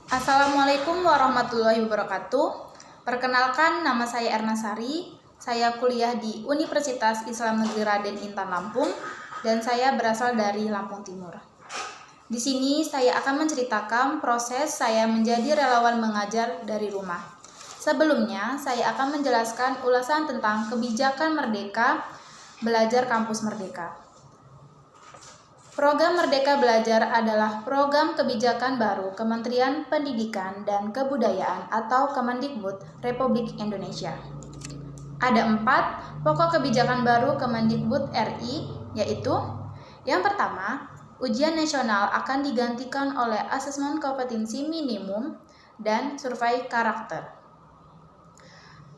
Assalamualaikum warahmatullahi wabarakatuh. Perkenalkan, nama saya Erna Sari. Saya kuliah di Universitas Islam Negeri Raden Intan Lampung dan saya berasal dari Lampung Timur. Di sini saya akan menceritakan proses saya menjadi relawan mengajar dari rumah. Sebelumnya, saya akan menjelaskan ulasan tentang kebijakan Merdeka Belajar Kampus Merdeka. Program Merdeka Belajar adalah program kebijakan baru Kementerian Pendidikan dan Kebudayaan atau Kemendikbud Republik Indonesia. Ada 4 pokok kebijakan baru Kemendikbud RI, yaitu yang pertama, ujian nasional akan digantikan oleh asesmen kompetensi minimum dan survei karakter.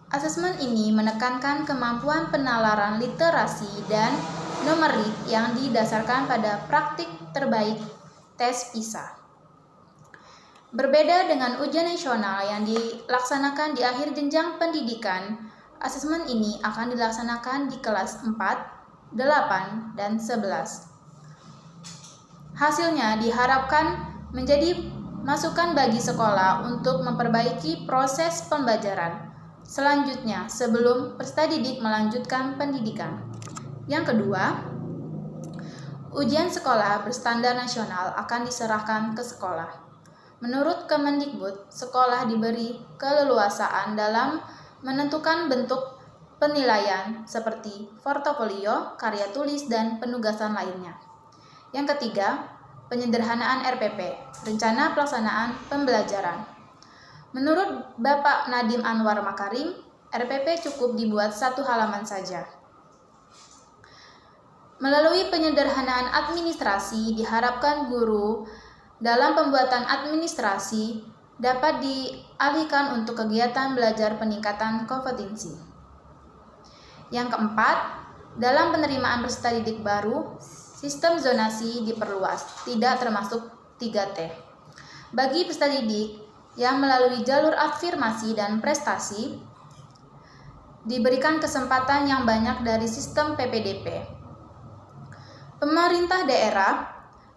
Asesmen ini menekankan kemampuan penalaran literasi dan numerik yang didasarkan pada praktik terbaik tes PISA. Berbeda dengan ujian nasional yang dilaksanakan di akhir jenjang pendidikan, asesmen ini akan dilaksanakan di kelas 4, 8, dan 11. Hasilnya diharapkan menjadi masukan bagi sekolah untuk memperbaiki proses pembelajaran selanjutnya sebelum peserta didik melanjutkan pendidikan. Yang kedua, ujian sekolah berstandar nasional akan diserahkan ke sekolah. Menurut Kemendikbud, sekolah diberi keleluasaan dalam menentukan bentuk penilaian seperti portofolio, karya tulis, dan penugasan lainnya. Yang ketiga, penyederhanaan RPP, Rencana Pelaksanaan Pembelajaran. Menurut Bapak Nadiem Anwar Makarim, RPP cukup dibuat 1 halaman saja. Melalui penyederhanaan administrasi, diharapkan guru dalam pembuatan administrasi dapat dialihkan untuk kegiatan belajar peningkatan kompetensi. Yang keempat, dalam penerimaan peserta didik baru, sistem zonasi diperluas, tidak termasuk 3T. Bagi peserta didik yang melalui jalur afirmasi dan prestasi, diberikan kesempatan yang banyak dari sistem PPDP. Pemerintah daerah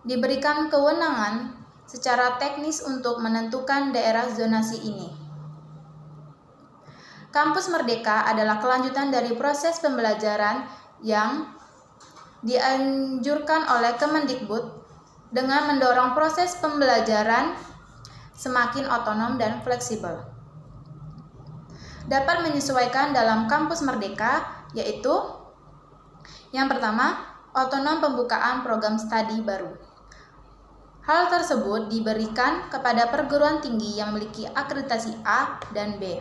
diberikan kewenangan secara teknis untuk menentukan daerah zonasi ini. Kampus Merdeka adalah kelanjutan dari proses pembelajaran yang dianjurkan oleh Kemendikbud dengan mendorong proses pembelajaran semakin otonom dan fleksibel. Dapat menyesuaikan dalam kampus Merdeka, yaitu yang pertama, otonom pembukaan program studi baru. Hal tersebut diberikan kepada perguruan tinggi yang memiliki akreditasi A dan B.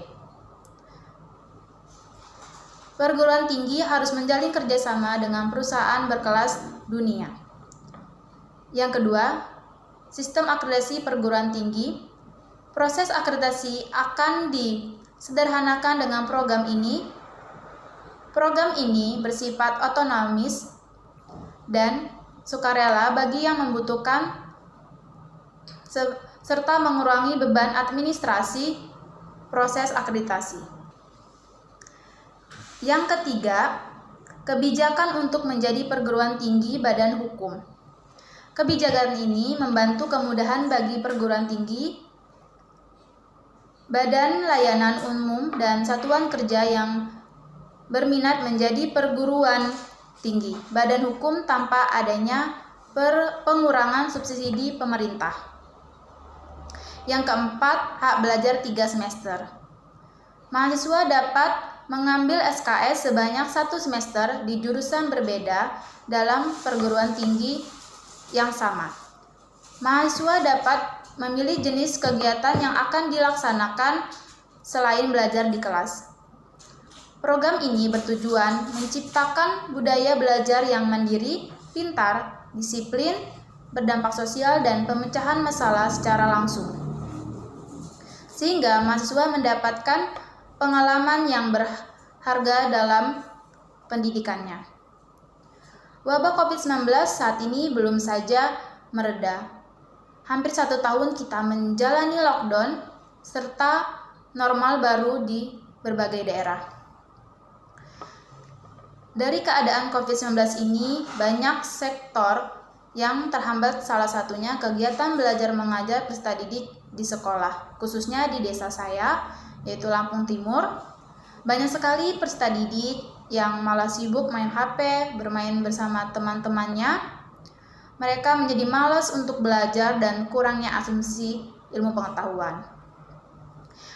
Perguruan tinggi harus menjalin kerjasama dengan perusahaan berkelas dunia. Yang kedua, sistem akreditasi perguruan tinggi. Proses akreditasi akan disederhanakan dengan program ini. Program ini bersifat otonomis dan sukarela bagi yang membutuhkan serta mengurangi beban administrasi proses akreditasi. Yang ketiga, kebijakan untuk menjadi perguruan tinggi badan hukum. Kebijakan ini membantu kemudahan bagi perguruan tinggi, badan layanan umum, dan satuan kerja yang berminat menjadi perguruan tinggi badan hukum tanpa adanya pengurangan subsidi pemerintah. Yang keempat, hak belajar 3 semester. Mahasiswa dapat mengambil SKS sebanyak 1 semester di jurusan berbeda dalam perguruan tinggi yang sama. Mahasiswa dapat memilih jenis kegiatan yang akan dilaksanakan selain belajar di kelas. Program ini bertujuan menciptakan budaya belajar yang mandiri, pintar, disiplin, berdampak sosial, dan pemecahan masalah secara langsung, sehingga mahasiswa mendapatkan pengalaman yang berharga dalam pendidikannya. Wabah COVID-19 saat ini belum saja mereda. Hampir 1 tahun kita menjalani lockdown serta normal baru di berbagai daerah. Dari keadaan COVID-19 ini, banyak sektor yang terhambat, salah satunya kegiatan belajar mengajar peserta didik di sekolah, khususnya di desa saya, yaitu Lampung Timur. Banyak sekali peserta didik yang malah sibuk main HP, bermain bersama teman-temannya. Mereka menjadi malas untuk belajar dan kurangnya asumsi ilmu pengetahuan.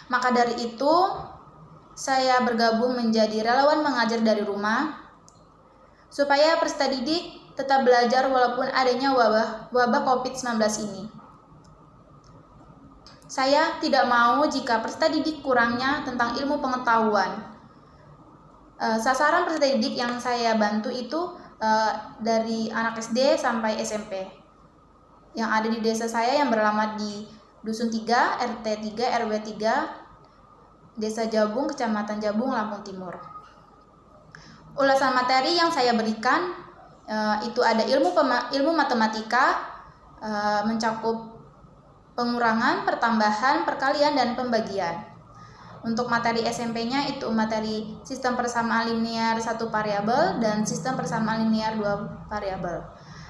Maka dari itu, saya bergabung menjadi relawan mengajar dari rumah, supaya peserta didik tetap belajar walaupun adanya wabah COVID-19 ini. Saya tidak mau jika peserta didik kurangnya tentang ilmu pengetahuan. Sasaran peserta didik yang saya bantu itu dari anak SD sampai SMP yang ada di desa saya yang beralamat di Dusun 3, RT 3, RW 3, Desa Jabung, Kecamatan Jabung, Lampung Timur. Ulasan materi yang saya berikan itu ada ilmu matematika, mencakup pengurangan, pertambahan, perkalian, dan pembagian. Untuk materi SMP-nya itu materi sistem persamaan linear 1 variabel dan sistem persamaan linear 2 variabel.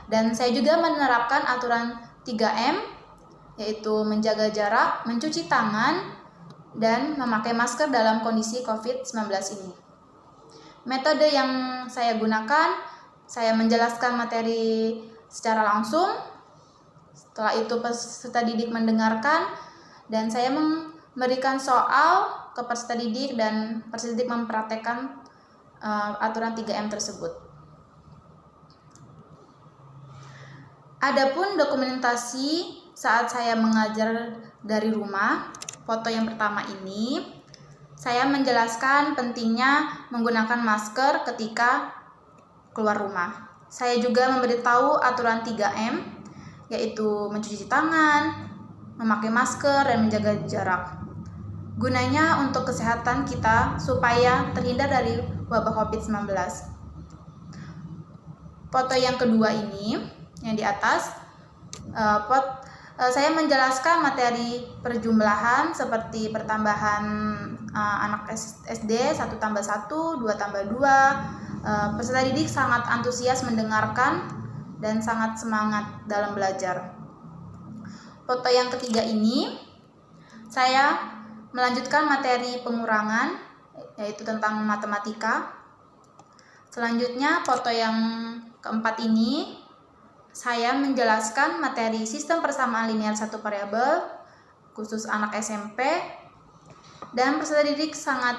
Dan saya juga menerapkan aturan 3M, yaitu menjaga jarak, mencuci tangan, dan memakai masker dalam kondisi COVID-19 ini. Metode yang saya gunakan, saya menjelaskan materi secara langsung. Setelah itu peserta didik mendengarkan, dan saya memberikan soal ke peserta didik dan peserta didik mempraktekkan aturan 3M tersebut. Adapun dokumentasi saat saya mengajar dari rumah, foto yang pertama ini, saya menjelaskan pentingnya menggunakan masker ketika keluar rumah. Saya juga memberitahu aturan 3M, yaitu mencuci tangan, memakai masker, dan menjaga jarak. Gunanya untuk kesehatan kita supaya terhindar dari wabah COVID-19. Foto yang kedua ini, yang di atas, saya menjelaskan materi perjumlahan seperti pertambahan anak SD 1 tambah 1, 2 tambah 2. Peserta didik sangat antusias mendengarkan dan sangat semangat dalam belajar. Foto yang ketiga ini, saya melanjutkan materi pengurangan, yaitu tentang matematika. Selanjutnya, foto yang keempat ini, saya menjelaskan materi sistem persamaan linear 1 variabel, khusus anak SMP, dan peserta didik sangat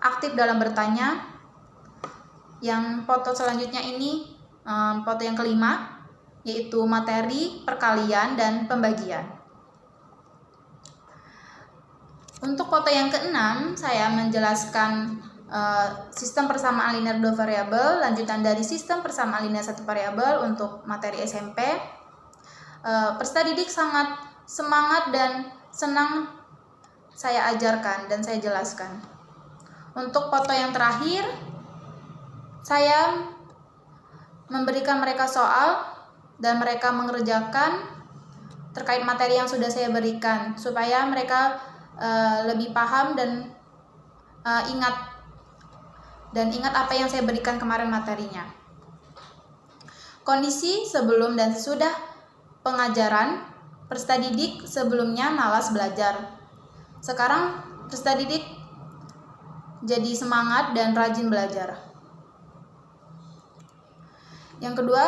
aktif dalam bertanya. Yang foto selanjutnya ini, foto yang kelima, yaitu materi perkalian dan pembagian. Untuk foto yang keenam, saya menjelaskan sistem persamaan linear 2 variabel, lanjutan dari sistem persamaan linear 1 variabel untuk materi SMP. Peserta didik sangat semangat dan senang saya ajarkan dan saya jelaskan. Untuk foto yang terakhir, saya memberikan mereka soal dan mereka mengerjakan terkait materi yang sudah saya berikan supaya mereka lebih paham dan ingat apa yang saya berikan kemarin materinya. Kondisi sebelum dan sesudah pengajaran, peserta didik sebelumnya malas belajar. Sekarang peserta didik jadi semangat dan rajin belajar. Yang kedua,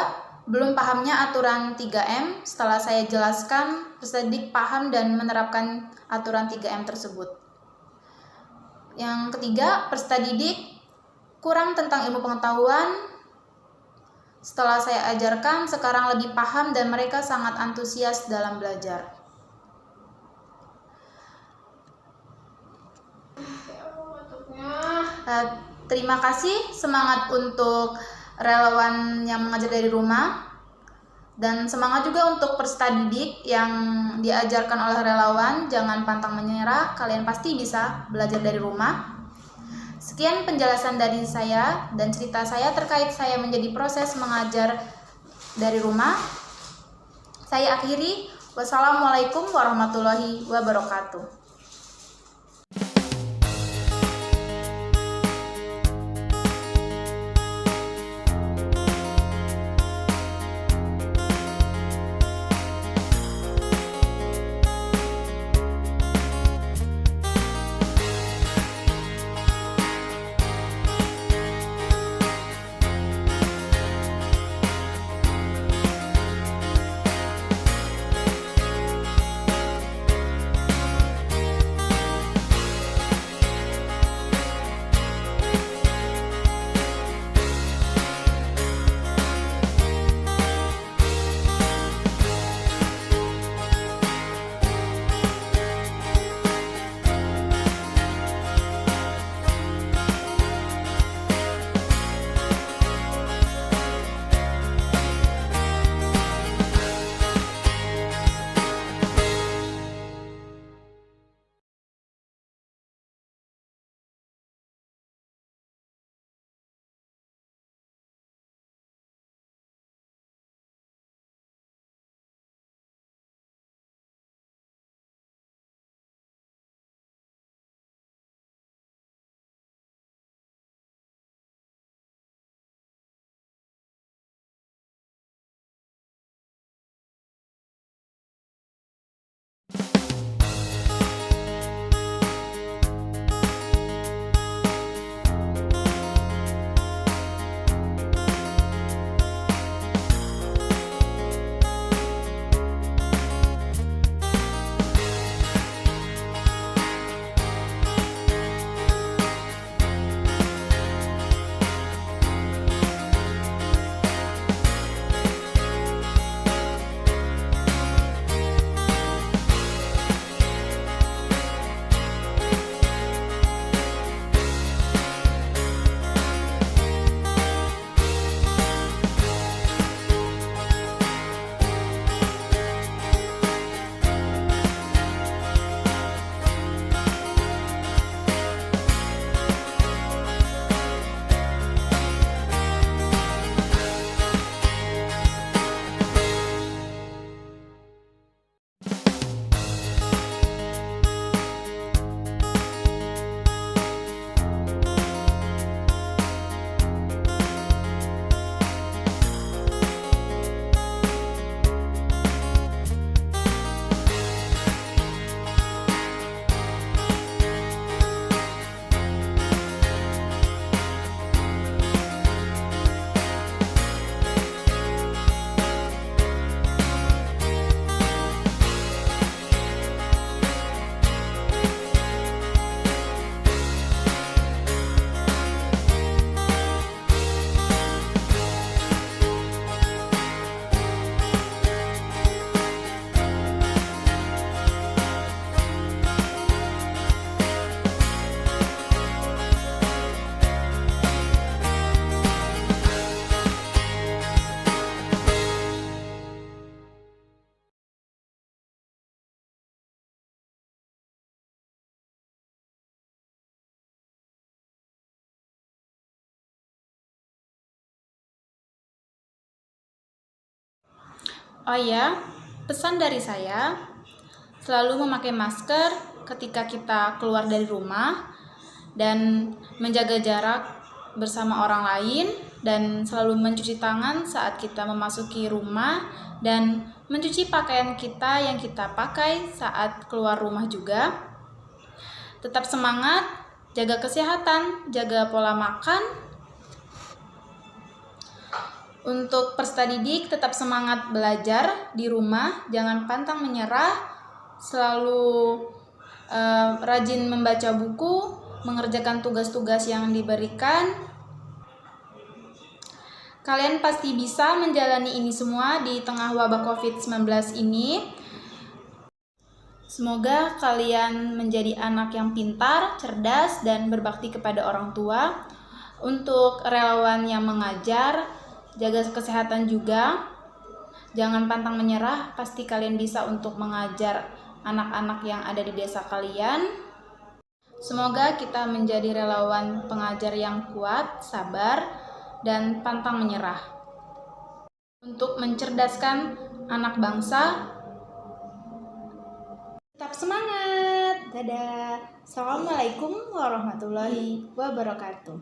belum pahamnya aturan 3M. Setelah saya jelaskan, peserta didik paham dan menerapkan aturan 3M tersebut. Yang ketiga, peserta didik kurang tentang ilmu pengetahuan. Setelah saya ajarkan, sekarang lebih paham dan mereka sangat antusias dalam belajar. Terima kasih, semangat untuk relawan yang mengajar dari rumah, dan semangat juga untuk peserta didik yang diajarkan oleh relawan. Jangan pantang menyerah, kalian pasti bisa belajar dari rumah. Sekian penjelasan dari saya dan cerita saya terkait saya menjadi proses mengajar dari rumah. Saya akhiri. Wassalamualaikum warahmatullahi wabarakatuh. Oh ya, pesan dari saya, selalu memakai masker ketika kita keluar dari rumah dan menjaga jarak bersama orang lain, dan selalu mencuci tangan saat kita memasuki rumah dan mencuci pakaian kita yang kita pakai saat keluar rumah juga. Tetap semangat, jaga kesehatan, jaga pola makan. Untuk peserta didik, tetap semangat belajar di rumah, jangan pantang menyerah, selalu rajin membaca buku, mengerjakan tugas-tugas yang diberikan. Kalian pasti bisa menjalani ini semua di tengah wabah COVID-19 ini. Semoga kalian menjadi anak yang pintar, cerdas, dan berbakti kepada orang tua. Untuk relawan yang mengajar, jaga kesehatan juga. Jangan pantang menyerah, pasti kalian bisa untuk mengajar anak-anak yang ada di desa kalian. Semoga kita menjadi relawan pengajar yang kuat, sabar, dan pantang menyerah. Untuk mencerdaskan anak bangsa, tetap semangat. Dadah. Assalamualaikum warahmatullahi wabarakatuh.